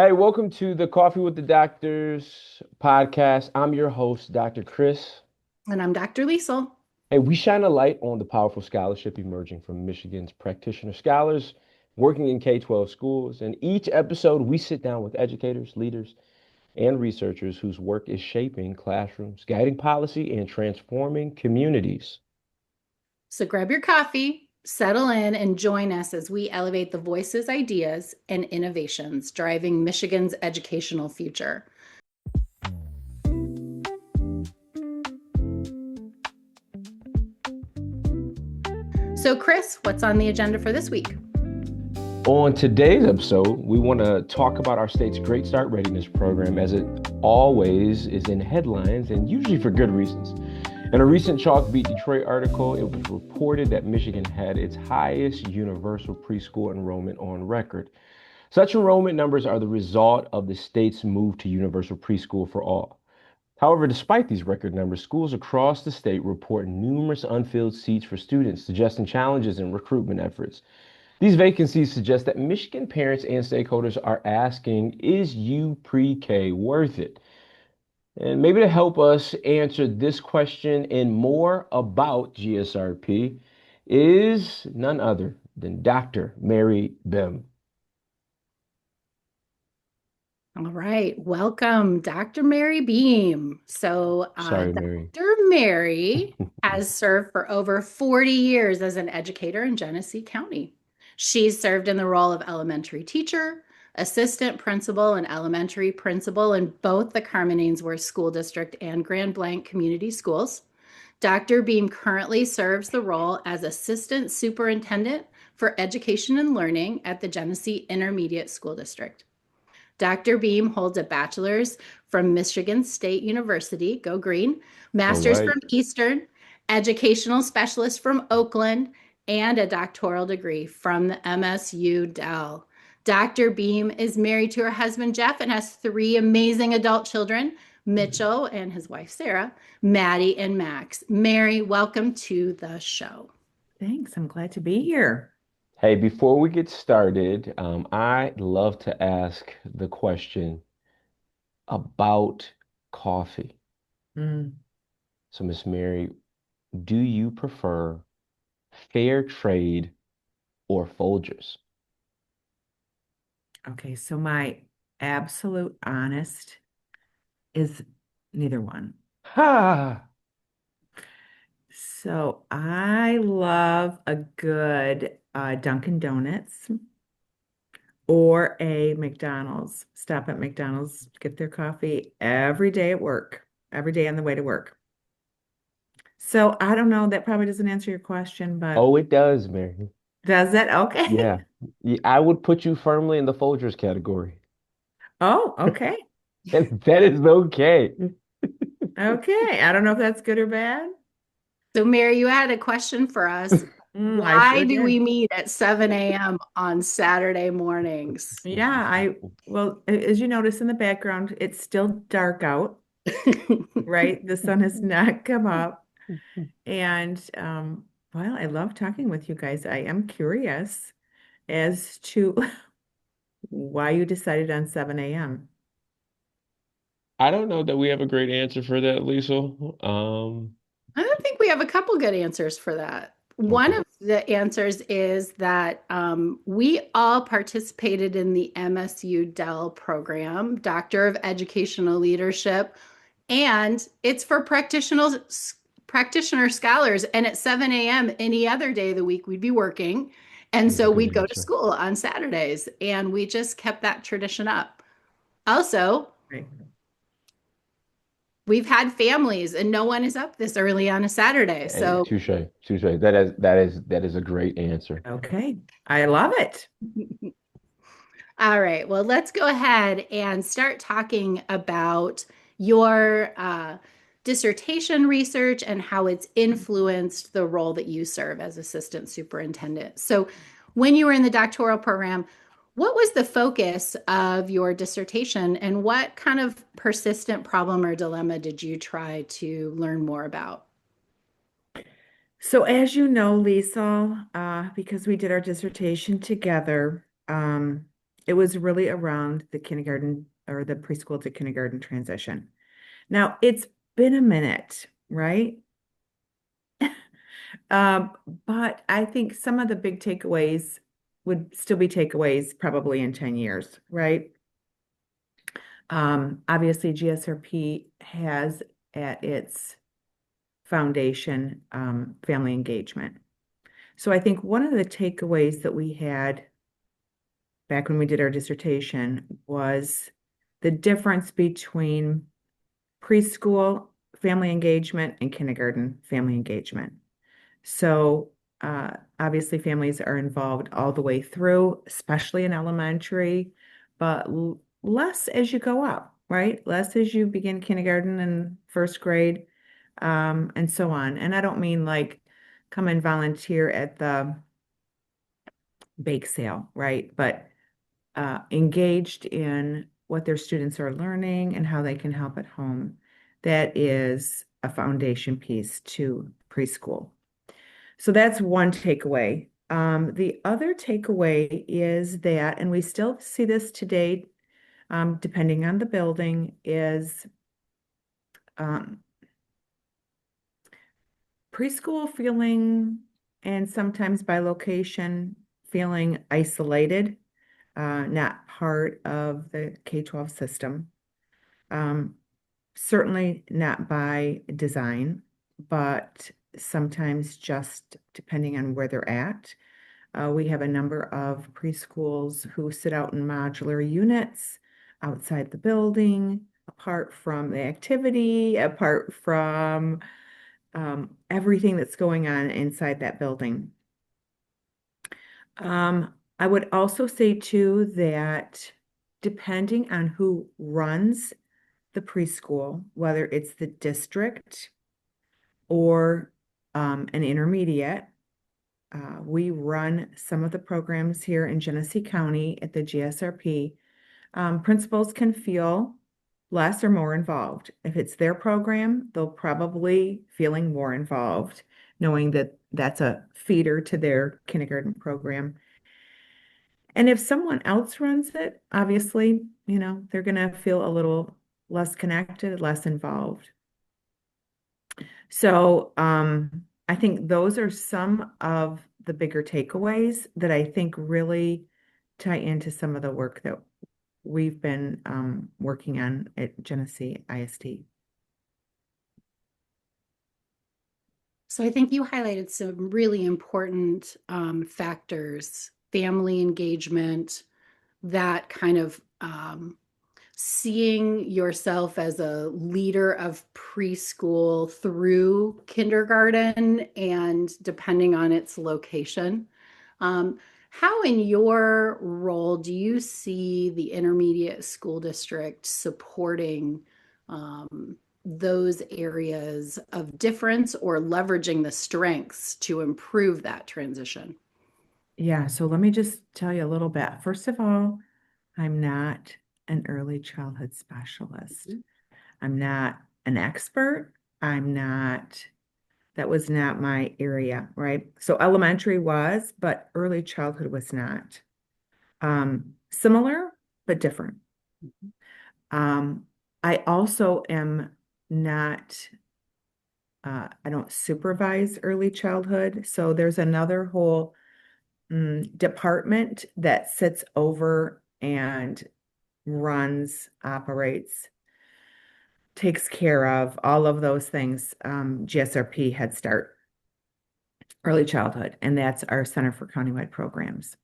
Hey, welcome to the Coffee with the Doctors podcast. I'm your host, Dr. Chris. And I'm Dr. Liesel. Hey, we shine a light on the powerful scholarship emerging from Michigan's practitioner scholars working in K-12 schools. And each episode, we sit down with educators, leaders, and researchers whose work is shaping classrooms, guiding policy, and transforming communities. So grab your coffee, settle in, and join us as we elevate the voices, ideas, and innovations driving Michigan's educational future. So, Chris, what's on the agenda for this week? On today's episode, we want to talk about our state's Great Start Readiness Program, as it always is in headlines and usually for good reasons. In a recent Chalk Beat Detroit article, it was reported that Michigan had its highest universal preschool enrollment on record. Such enrollment numbers are the result of the state's move to universal preschool for all. However, despite these record numbers, schools across the state report numerous unfilled seats for students, suggesting challenges in recruitment efforts. These vacancies suggest that Michigan parents and stakeholders are asking, is U pre-K worth it? And maybe to help us answer this question and more about GSRP is none other than Dr. Mary Behm. All right, welcome, Dr. Mary Behm. Sorry, Mary. Dr. Mary has served for over 40 years as an educator in Genesee County. She's served in the role of elementary teacher, assistant principal, and elementary principal in both the Carman Ainsworth School District and Grand Blanc Community Schools. Dr. Behm currently serves the role as assistant superintendent for education and learning at the Genesee Intermediate School District. Dr. Behm holds a bachelor's from Michigan State University, go green, All master's right. from Eastern, educational specialist from Oakland, and a doctoral degree from the MSU Dell. Dr. Behm is married to her husband Jeff and has three amazing adult children, Mitchell and his wife Sarah, Maddie, and Max. Mary, welcome to the show. Thanks. I'm glad to be here. Hey, before we get started, I'd love to ask the question about coffee. Mm, So, Miss Mary, do you prefer fair trade or Folgers? okay, so my absolute honest is neither one. Ha! So I love a good Dunkin' Donuts or a McDonald's. Stop at McDonald's, get their coffee every day at work, every day on the way to work. So I don't know, that probably doesn't answer your question, but Oh, it does, Mary. does it? Okay. Yeah. I would put you firmly in the Folgers category. Oh, okay. And that is okay. Okay. I don't know if that's good or bad. So, Mary, you had a question for us. I Why sure do we did. meet at 7 a.m. on Saturday mornings? Yeah, well, as you notice in the background, it's still dark out, right? The sun has not come up. And well, I love talking with you guys. I am curious as to why you decided on 7 a.m. I don't know that we have a great answer for that, Lisa. I don't think we have a couple good answers for that. One Okay. of the answers is that we all participated in the MSU Dell program, Doctor of Educational Leadership, and it's for practitioner scholars. And at 7 a.m. any other day of the week, we'd be working. And That's a so good we'd go to answer. school on Saturdays, and we just kept that tradition up. Also, Right. we've had families and no one is up this early on a Saturday. Hey, So, touche, touche. That is a great answer. Okay. I love it. all right, well, let's go ahead and start talking about your dissertation research and how it's influenced the role that you serve as assistant superintendent. So, when you were in the doctoral program, what was the focus of your dissertation and what kind of persistent problem or dilemma did you try to learn more about? So as you know, Lisa, because we did our dissertation together, It was really around the kindergarten or the preschool to kindergarten transition. Now, it's been a minute, right? Um, but I think some of the big takeaways would still be takeaways probably in 10 years, right? Obviously, GSRP has at its foundation family engagement. So I think one of the takeaways that we had back when we did our dissertation was the difference between preschool family engagement and kindergarten family engagement. So obviously families are involved all the way through, especially in elementary, but less as you go up, right? Less as you begin kindergarten and first grade, and so on. And I don't mean like come and volunteer at the bake sale, right? But engaged in what their students are learning and how they can help at home. That is a foundation piece to preschool. So that's one takeaway. The other takeaway is that, and we still see this today, depending on the building, is um, preschool feeling, and sometimes by location, feeling isolated, not part of the K-12 system. Um, Certainly not by design, but sometimes just depending on where they're at. We have a number of preschools who sit out in modular units outside the building, apart from the activity, apart from everything that's going on inside that building. I would also say too that depending on who runs the preschool, whether it's the district or an intermediate, we run some of the programs here in Genesee County at the GSRP. Principals can feel less or more involved. If it's their program, they'll probably feeling more involved, knowing that that's a feeder to their kindergarten program. And if someone else runs it, obviously, they're going to feel a little less connected, less involved. So I think those are some of the bigger takeaways that I think really tie into some of the work that we've been working on at Genesee ISD. So I think you highlighted some really important factors, family engagement, that kind of seeing yourself as a leader of preschool through kindergarten and depending on its location. Um, how, in your role, do you see the intermediate school district supporting those areas of difference or leveraging the strengths to improve that transition? Yeah, so let me just tell you a little bit. First of all, I'm not an early childhood specialist. I'm not an expert. I'm not, that was not my area, right? So elementary was, but early childhood was not. Similar, but different. Um, I also am not, I don't supervise early childhood. So there's another whole department that sits over and runs, operates, takes care of all of those things. GSRP, Head Start, early childhood, and that's our Center for Countywide Programs.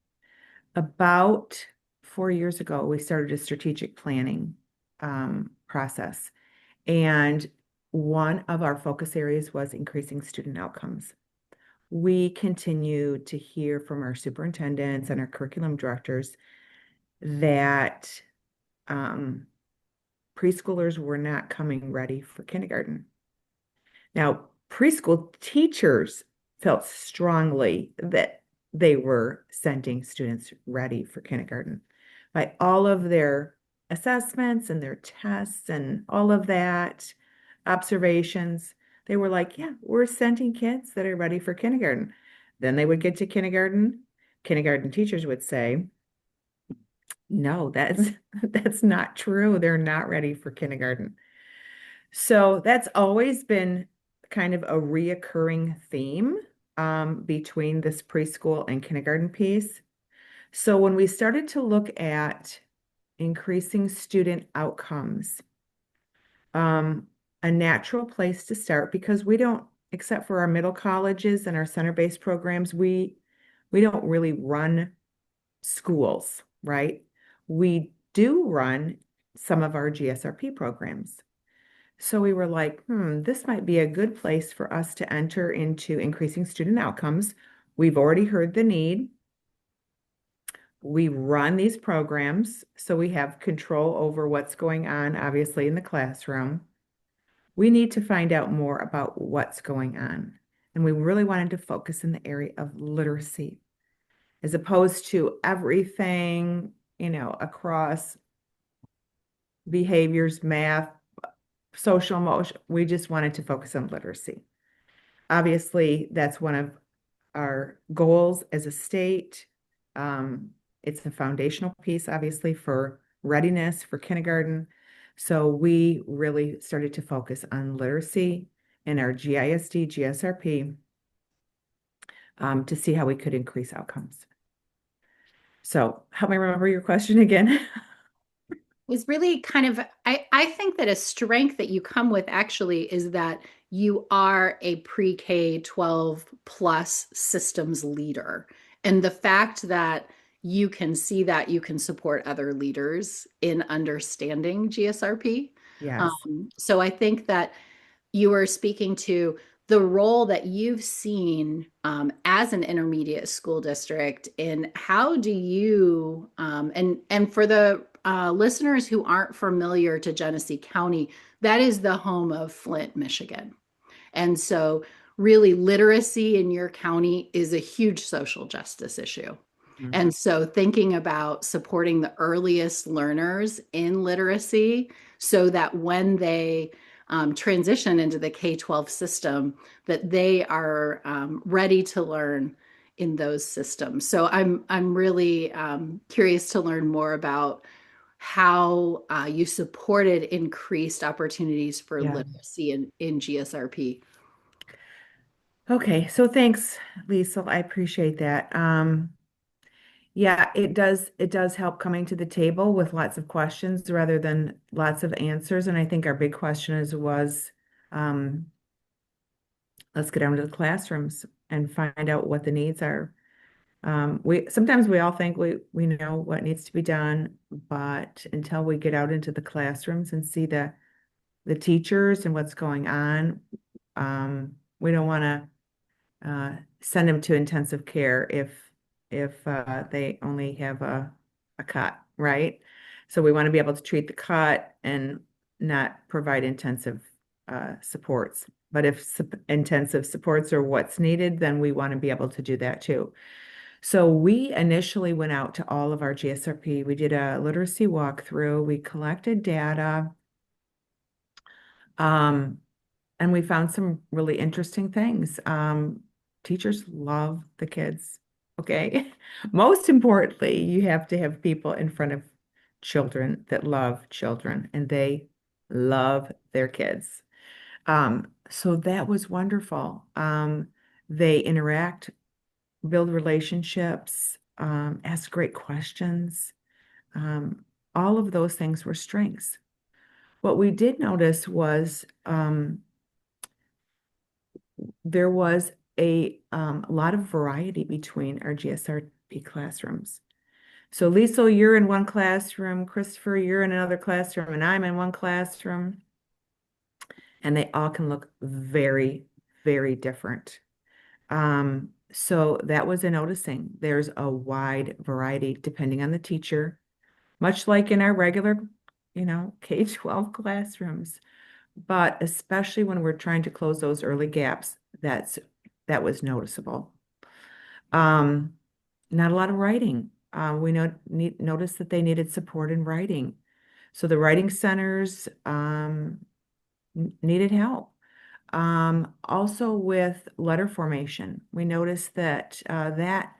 About 4 years ago, we started a strategic planning process. And one of our focus areas was increasing student outcomes. We continue to hear from our superintendents and our curriculum directors that preschoolers were not coming ready for kindergarten. Now, preschool teachers felt strongly that they were sending students ready for kindergarten by all of their assessments and their tests and all of that observations. They were like, yeah, we're sending kids that are ready for kindergarten. Then they would get to kindergarten. Kindergarten teachers would say, No, that's that's not true. They're not ready for kindergarten. So that's always been kind of a reoccurring theme between this preschool and kindergarten piece. So when we started to look at increasing student outcomes, um, a natural place to start because we don't, except for our middle colleges and our center-based programs, we don't really run schools, right? We do run some of our GSRP programs. So we were like, this might be a good place for us to enter into increasing student outcomes. We've already heard the need. We run these programs, so we have control over what's going on, obviously, in the classroom. We need to find out more about what's going on. And we really wanted to focus in the area of literacy, as opposed to everything, across behaviors, math, social emotion. We just wanted to focus on literacy. Obviously, that's one of our goals as a state. It's a foundational piece, obviously, for readiness for kindergarten. So we really started to focus on literacy in our GISD, GSRP, to see how we could increase outcomes. So help me remember your question again. Was really kind of, I think that a strength that you come with actually is that you are a pre-K 12 plus systems leader. And the fact that you can see that you can support other leaders in understanding GSRP. Yes. So I think that you are speaking to the role that you've seen as an intermediate school district in how do you and for the listeners who aren't familiar to Genesee County, that is the home of Flint, Michigan. And so really literacy in your county is a huge social justice issue. Mhm. And so thinking about supporting the earliest learners in literacy so that when they transition into the K-12 system, that they are ready to learn in those systems. So I'm really curious to learn more about how you supported increased opportunities for Yeah. literacy in GSRP. Okay, so thanks, Lisa. I appreciate that. Yeah, it does help coming to the table with lots of questions rather than lots of answers. And I think our big question was, um, let's get down to the classrooms and find out what the needs are. We sometimes we all think we know what needs to be done, but until we get out into the classrooms and see the teachers and what's going on, we don't want to send them to intensive care if they only have a cut, right? So we want to be able to treat the cut and not provide intensive supports. But if intensive supports are what's needed, then we want to be able to do that too. So we initially went out to all of our GSRP. We did a literacy walkthrough. We collected data. Um, and we found some really interesting things. Teachers love the kids. Okay. Most importantly, you have to have people in front of children that love children and they love their kids. So that was wonderful. They interact, build relationships, ask great questions. Um, all of those things were strengths. What we did notice was there was a lot of variety between our GSRP classrooms. So Liesel, you're in one classroom, Christopher, you're in another classroom, and I'm in one classroom, and they all can look very, very different. So that was a noticing. There's a wide variety depending on the teacher, much like in our regular, K-12 classrooms. But especially when we're trying to close those early gaps, that was noticeable. Um, Not a lot of writing. We noticed that they needed support in writing. So the writing centers needed help. Also with letter formation, we noticed that that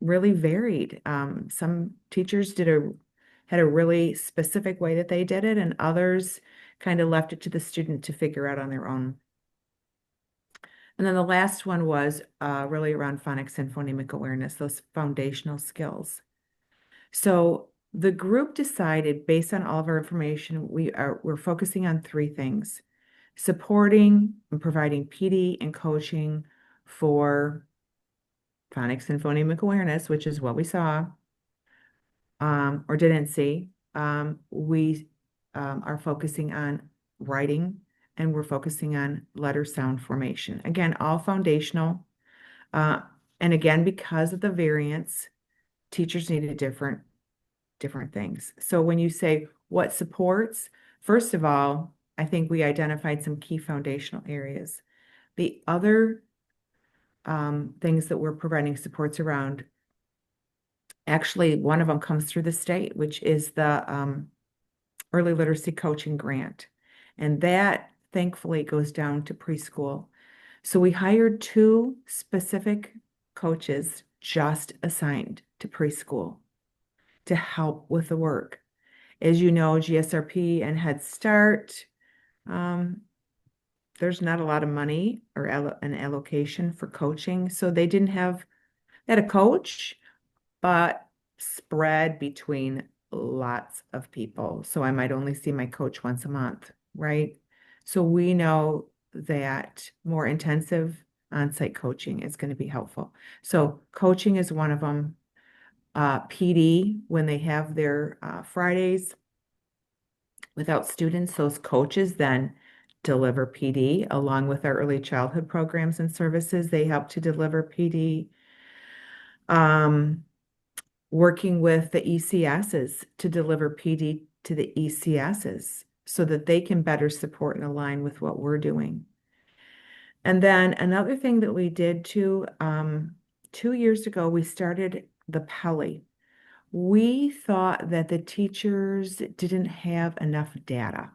really varied. Some teachers had a really specific way that they did it, and others kind of left it to the student to figure out on their own. And then the last one was really around phonics and phonemic awareness, those foundational skills. So the group decided, based on all of our information, we're focusing on three things: supporting and providing PD and coaching for phonics and phonemic awareness, which is what we saw, or didn't see. We are focusing on writing, and we're focusing on letter sound formation. Again, all foundational. Uh, and again, because of the variance, teachers needed different things. So when you say what supports, first of all, I think we identified some key foundational areas. The other things that we're providing supports around, actually, one of them comes through the state, which is the early literacy coaching grant. And that thankfully goes down to preschool. So we hired two specific coaches just assigned to preschool to help with the work. As you know, GSRP and Head Start, there's not a lot of money or an allocation for coaching. So they had a coach, but spread between lots of people. So I might only see my coach once a month, right? So we know that more intensive on-site coaching is going to be helpful. So coaching is one of them. PD, when they have their Fridays without students, those coaches then deliver PD along with our early childhood programs and services. They help to deliver PD. Working with the ECSs to deliver PD to the ECSs so that they can better support and align with what we're doing. And then another thing that we did too, 2 years ago, we started the Peli. We thought that the teachers didn't have enough data.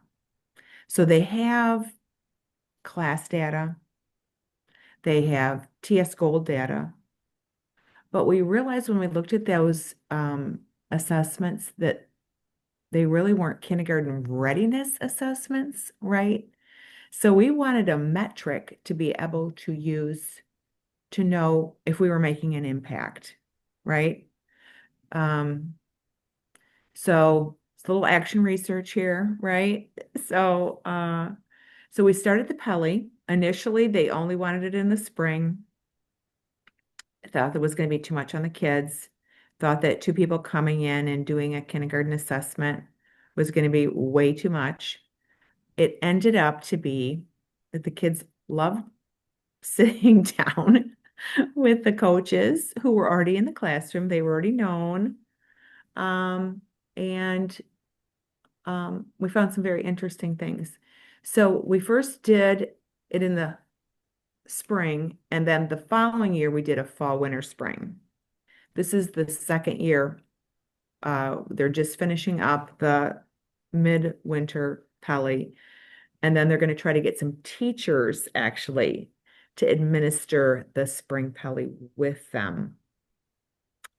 So they have class data, they have TS Gold data, but we realized when we looked at those assessments that they really weren't kindergarten readiness assessments, right? So we wanted a metric to be able to use to know if we were making an impact, right? Um, so it's a little action research here, right? So, so we started the Peli. Initially, they only wanted it in the spring. Thought there was going to be too much on the kids. Thought that two people coming in and doing a kindergarten assessment was going to be way too much. It ended up to be that the kids loved sitting down with the coaches who were already in the classroom. They were already known. And we found some very interesting things. So we first did it in the spring, and then the following year we did a fall, winter, spring. This is the second year. They're just finishing up the midwinter Peli, and then they're going to try to get some teachers actually to administer the spring Peli with them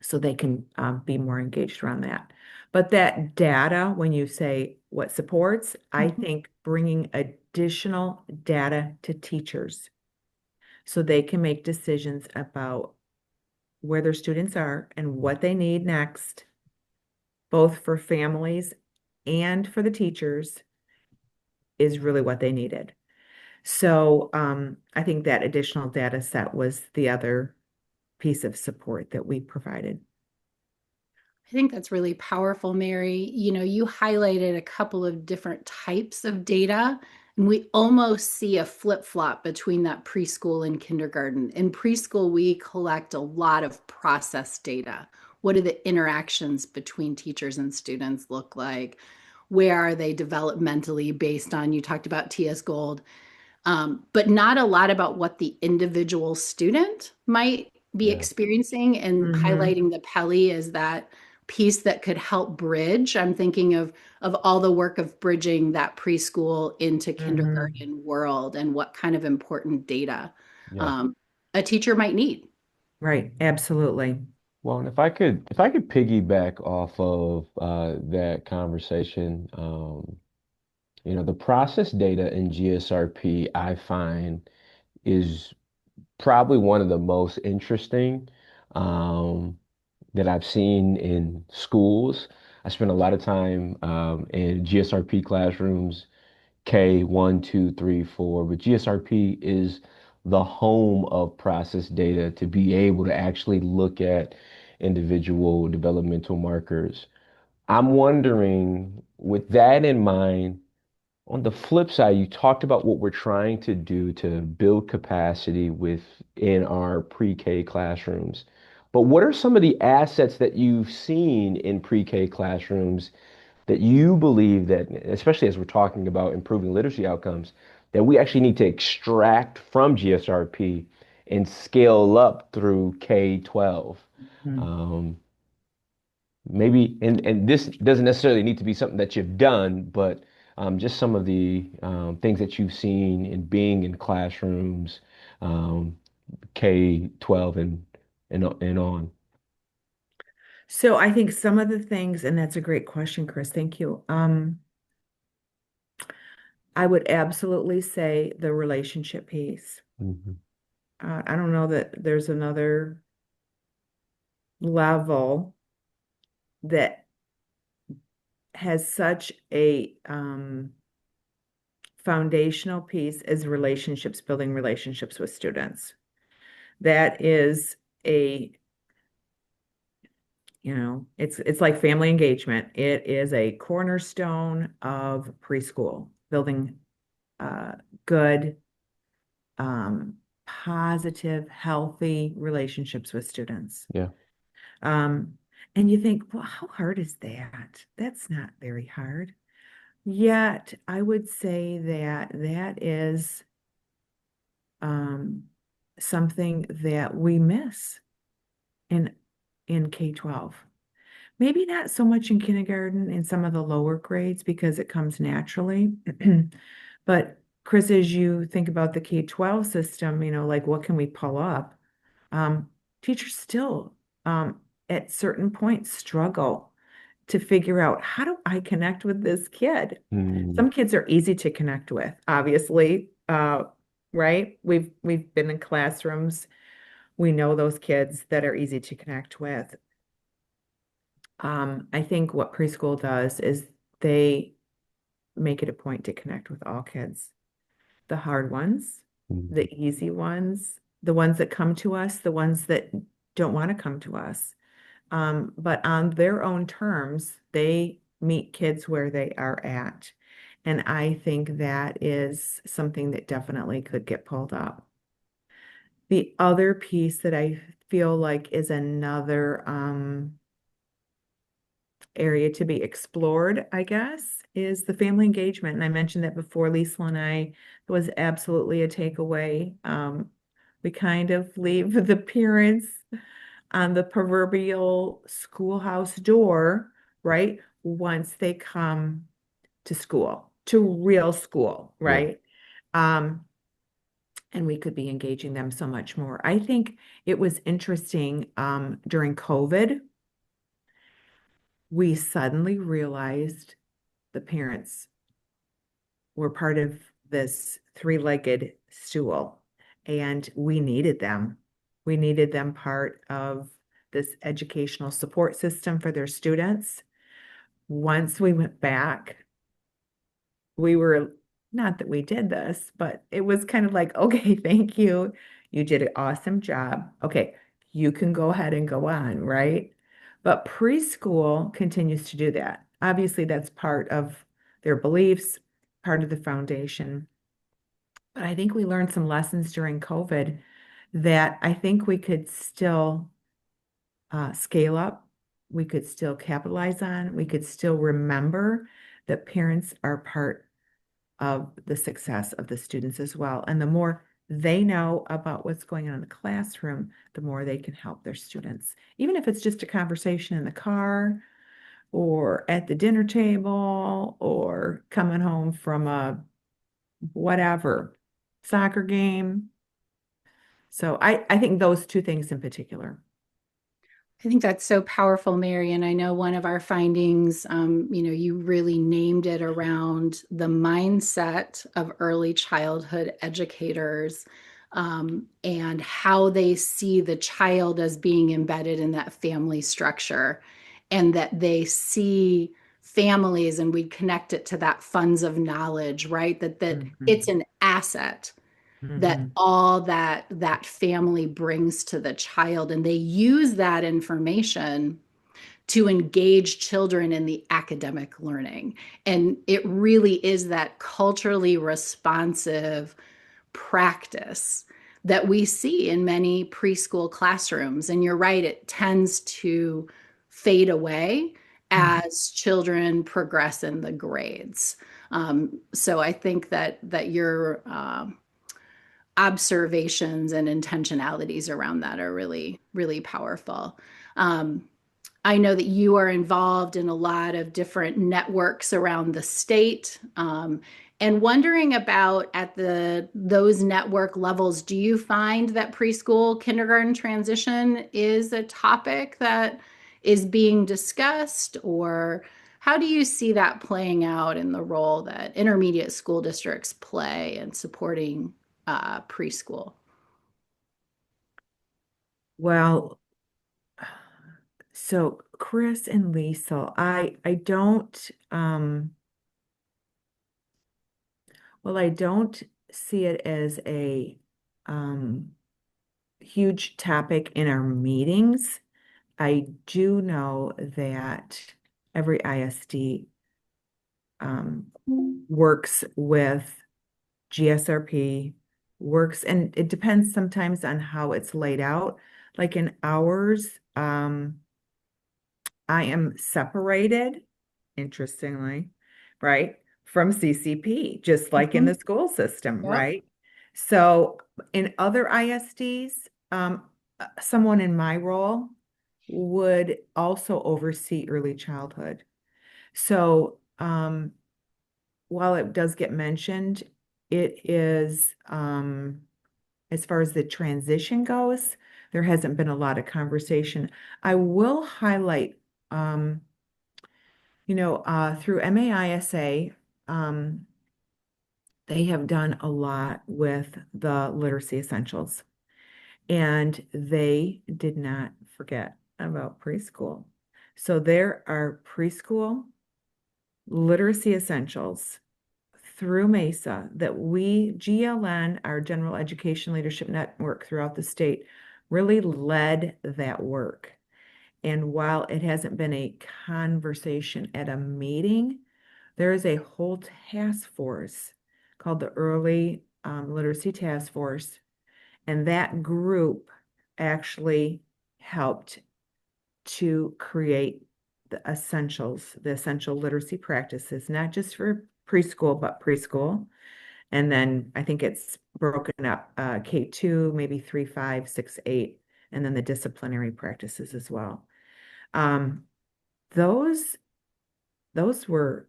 so they can be more engaged around that. But that data, when you say what supports, I think bringing additional data to teachers so they can make decisions about where their students are and what they need next, both for families and for the teachers, is really what they needed. So I think that additional data set was the other piece of support that we provided. I think that's really powerful, Mary. You know, you highlighted a couple of different types of data, and we almost see a flip-flop between that preschool and kindergarten. In preschool, we collect a lot of process data. What do the interactions between teachers and students look like? Where are they developmentally based on, you talked about TS Gold, but not a lot about what the individual student might be Yeah. experiencing, and highlighting the Peli as that piece that could help bridge. I'm thinking of all the work of bridging that preschool into kindergarten world and what kind of important data Yeah. um, a teacher might need. Right, absolutely. Well, and if I could piggyback off of that conversation, the process data in GSRP I find is probably one of the most interesting um, that I've seen in schools. I spent a lot of time in GSRP classrooms, K 1, 2, 3, 4, but GSRP is the home of process data to be able to actually look at individual developmental markers. I'm wondering, with that in mind, on the flip side, you talked about what we're trying to do to build capacity within our pre-K classrooms. But what are some of the assets that you've seen in pre-K classrooms that you believe that, especially as we're talking about improving literacy outcomes, that we actually need to extract from GSRP and scale up through K-12? Mhm. Um, Maybe, and this doesn't necessarily need to be something that you've done, but just some of the things that you've seen in being in classrooms, um, K-12 and on. So I think some of the things, and that's a great question, Chris. Thank you. I would absolutely say the relationship piece. Mhm. I don't know that there's another level that has such a foundational piece as relationships, building relationships with students. That is a, it's like family engagement. It is a cornerstone of preschool, building uh, good, um, positive, healthy relationships with students. Yeah. Um, and you think, well, how hard is that? That's not very hard. Yet, I would say that that is um, something that we miss in K-12. Maybe not so much in kindergarten in some of the lower grades because it comes naturally. But Chris, as you think about the K-12 system, like what can we pull up? Um, Teachers still at certain points struggle to figure out how do I connect with this kid? Mm, Some kids are easy to connect with, obviously. Right? We've been in classrooms. We know those kids that are easy to connect with. I think what preschool does is they make it a point to connect with all kids. The hard ones, mm, the easy ones, the ones that come to us, the ones that don't want to come to us. But on their own terms, they meet kids where they are at. And I think that is something that definitely could get pulled up. The other piece that I feel like is another area to be explored, I guess, is the family engagement. And I mentioned that before, Lisa and I, it was absolutely a takeaway. We kind of leave the parents on the proverbial schoolhouse door, right? Once they come to school, to real school, yeah. right? Um, and we could be engaging them so much more. I think it was interesting during COVID, we suddenly realized the parents were part of this three-legged stool, and we needed them. We needed them part of this educational support system for their students. Once we went back, we were, not that we did this, but it was kind of like, okay, thank you. You did an awesome job. Okay, you can go ahead and go on, right? But preschool continues to do that. Obviously, that's part of their beliefs, part of the foundation. But I think we learned some lessons during COVID that I think we could still scale up. We could still capitalize on. We could still remember that parents are part of the success of the students as well. And the more they know about what's going on in the classroom, the more they can help their students. Even if it's just a conversation in the car or at the dinner table or coming home from a whatever soccer game. So I think those two things in particular. I think that's so powerful, Mary. And I know one of our findings, you really named it around the mindset of early childhood educators, and how they see the child as being embedded in that family structure, and that they see families, and we connect it to that funds of knowledge, right? That it's Mhm. an asset that Mhm. all that family brings to the child, and they use that information to engage children in the academic learning. And it really is that culturally responsive practice that we see in many preschool classrooms. And you're right, it tends to fade away Mhm. as children progress in the grades. So I think that your observations and intentionalities around that are really, really powerful. Um, I know that you are involved in a lot of different networks around the state. And wondering about at those network levels, do you find that preschool kindergarten transition is a topic that is being discussed, or how do you see that playing out in the role that intermediate school districts play in supporting preschool? Well, so Chris and Liesel, I don't I don't see it as a um huge topic in our meetings. I do know that every ISD works with GSRP, works, and it depends sometimes on how it's laid out. Like in ours, I am separated, interestingly, right, from CCP, just like in Mhm. the school system, Yep. right? So in other ISDs, someone in my role would also oversee early childhood. So while it does get mentioned, it is, as far as the transition goes, there hasn't been a lot of conversation. I will highlight, um, through MAISA, um, they have done a lot with the literacy essentials, and they did not forget about preschool. So there are preschool literacy essentials through MESA that we, GLN, our General Education Leadership Network throughout the state, really led that work. And while it hasn't been a conversation at a meeting, there is a whole task force called the Early Literacy Task Force. And that group actually helped to create the essentials, the essential literacy practices, not just for preschool, but preschool. And then I think it's broken up, K2, maybe 3, 5, 6, 8, and then the disciplinary practices as well. Um, those those were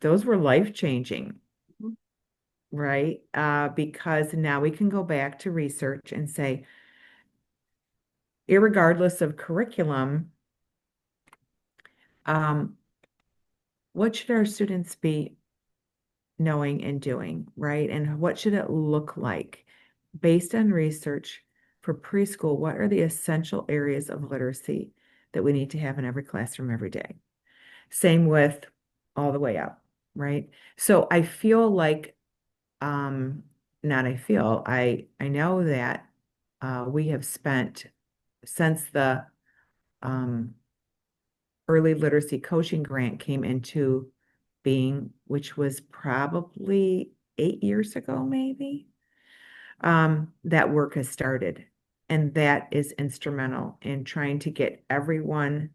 life changing, right? Because now we can go back to research and say, irregardless of curriculum, um, what should our students be knowing and doing, right? And what should it look like based on research for preschool? What are the essential areas of literacy that we need to have in every classroom every day? Same with all the way up, right? So I feel like, not I feel, I know that we have spent since the um, early literacy coaching grant came into being, which was probably 8 years ago, maybe, that work has started. And that is instrumental in trying to get everyone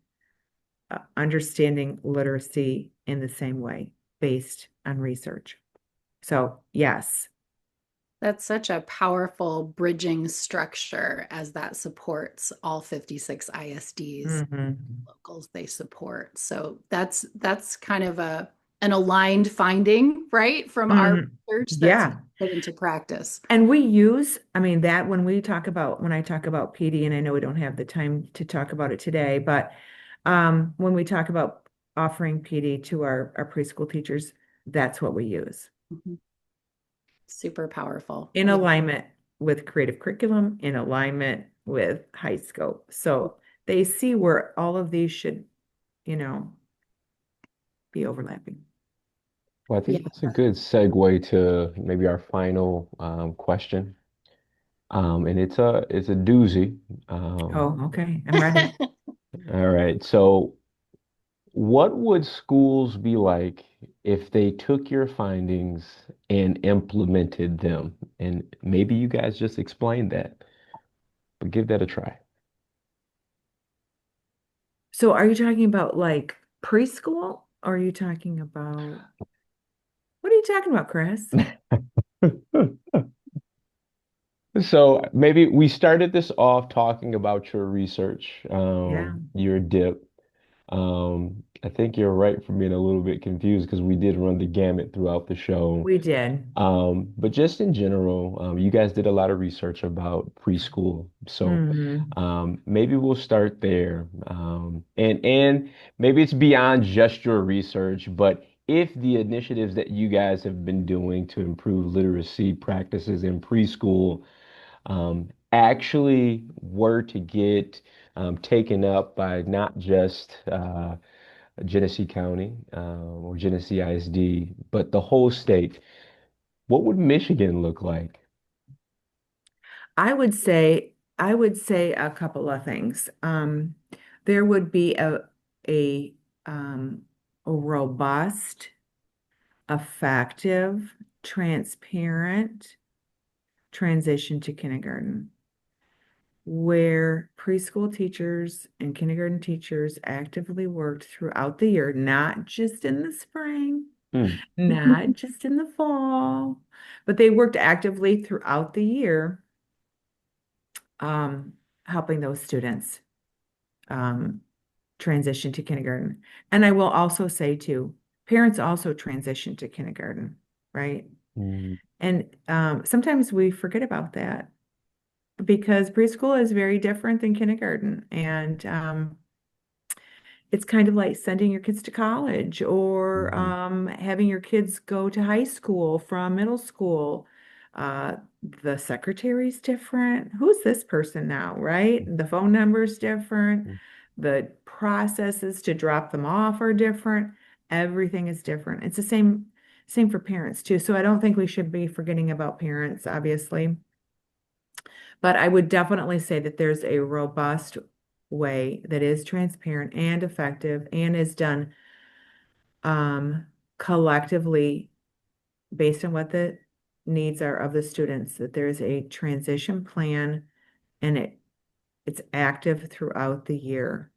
understanding literacy in the same way based on research. So, yes. That's such a powerful bridging structure as that supports all 56 ISDs, Hmm. locals they support. So that's kind of a an aligned finding, right, from our Mm, research that's yeah. put into practice. And we use, I mean, that when I talk about PD, and I know we don't have the time to talk about it today, but when we talk about offering PD to our preschool teachers, that's what we use Mhm. Super powerful. in Yeah. alignment with creative curriculum, in alignment with high scope. So they see where all of these should, you know, be overlapping. Well, I Yeah. think that's a good segue to maybe our final question. And it's a doozy. Um, Oh, okay. I'm ready. all right. So, what would schools be like if they took your findings and implemented them? And maybe you guys just explained that, but give that a try. So are you talking about like preschool? Or are you talking about, what are you talking about, Chris? So maybe we started this off talking about your research, Yeah, your dip. I think you're right for being a little bit confused because we did run the gamut throughout the show. we did. But just in general, you guys did a lot of research about preschool. So Hmm. maybe we'll start there. And maybe it's beyond just your research, but if the initiatives that you guys have been doing to improve literacy practices in preschool actually were to get taken up by not just Genesee County or Genesee ISD, but the whole state, what would Michigan look like? I would say a couple of things. There would be a a robust, effective, transparent transition to kindergarten, where preschool teachers and kindergarten teachers actively worked throughout the year, not just in the spring, Hmm. not just in the fall, but they worked actively throughout the year, um, helping those students um, transition to kindergarten. And I will also say too, parents also transition to kindergarten, right? Hmm. And sometimes we forget about that because preschool is very different than kindergarten. And it's kind of like sending your kids to college or Hmm. having your kids go to high school from middle school. Uh, the secretary's different. Who's this person now, right? The phone number's different. The processes to drop them off are different. Everything is different. It's the same for parents too. So I don't think we should be forgetting about parents, obviously. But I would definitely say that there's a robust way that is transparent and effective and is done um, collectively based on what the needs are of the students, that there's a transition plan and it's active throughout the year.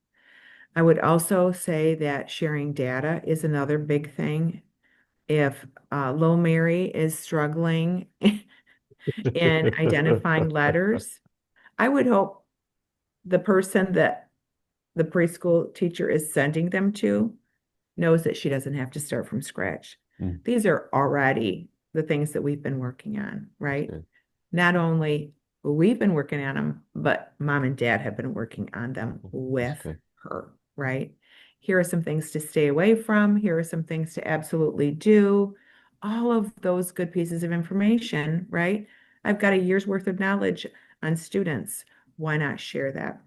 I would also say that sharing data is another big thing. If Little Mary is struggling in identifying letters, I would hope the person that the preschool teacher is sending them to knows that she doesn't have to start from scratch. Hmm. These are already the things that we've been working on, That's right? good. Not only we've been working on them, but mom and dad have been working on them That's with good. her, right? Here are some things to stay away from. Here are some things to absolutely do. All of those good pieces of information, right? I've got a year's worth of knowledge on students. Why not share that?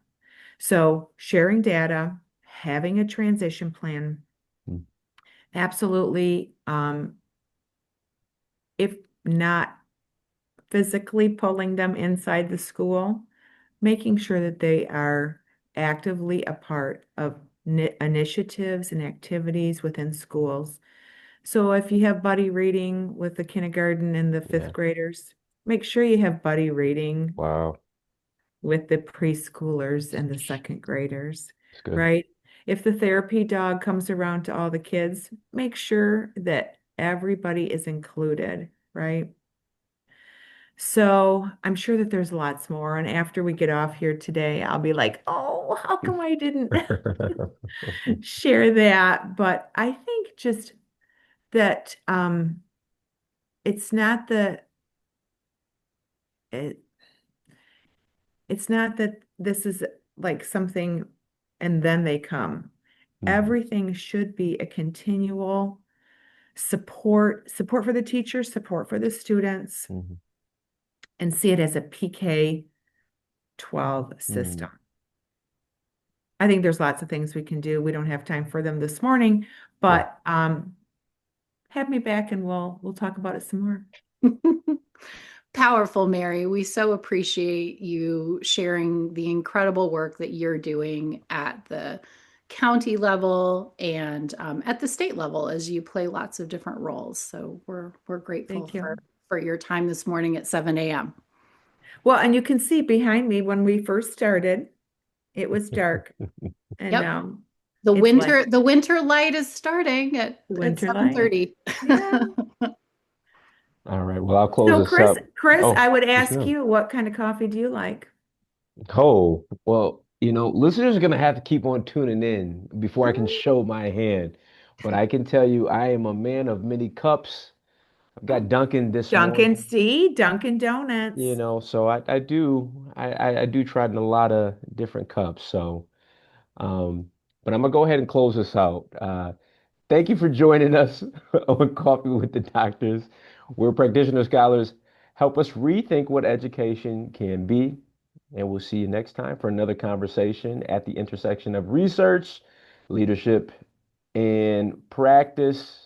So sharing data, having a transition plan, Hmm. absolutely, if not physically pulling them inside the school, making sure that they are actively a part of initiatives and activities within schools. So if you have buddy reading with the kindergarten and the fifth Yeah. graders, make sure you have buddy reading Wow. with the preschoolers and the second graders, That's good. right? If the therapy dog comes around to all the kids, make sure that everybody is included, right? So I'm sure that there's lots more. And after we get off here today, I'll be like, oh, how come I didn't share that? But I think just that it's not the it, it's not that this is like something and then they come. Mhm. Everything should be a continual support for the teachers, support for the students, Mhm. and see it as a PK 12 Mhm. system. I think there's lots of things we can do. We don't have time for them this morning, Yeah. but have me back and we'll talk about it some more. Powerful, Mary. We so appreciate you sharing the incredible work that you're doing at the county level and at the state level as you play lots of different roles. So we're grateful Thank you. for your time this morning at 7 a.m. Well, and you can see behind me when we first started, it was dark, and Yep. now it's light. The winter light is starting The at winter light. 7:30. Yeah. All right. Well, I'll close So this up. Chris, I Oh, would yes, ask ma'am. you, what kind of coffee do you like? Oh, well, listeners are gonna have to keep on tuning in before I can Mm, show my hand. But I can tell you, I am a man of many cups. I've got oh, Dunkin' this Dunkin' morning, C, Dunkin' Donuts. so I do try in a lot of different cups. So, um, but I'm gonna go ahead and close this out. Thank you for joining us on Coffee with the Doctors, where practitioner scholars help us rethink what education can be. And we'll see you next time for another conversation at the intersection of research, leadership, and practice.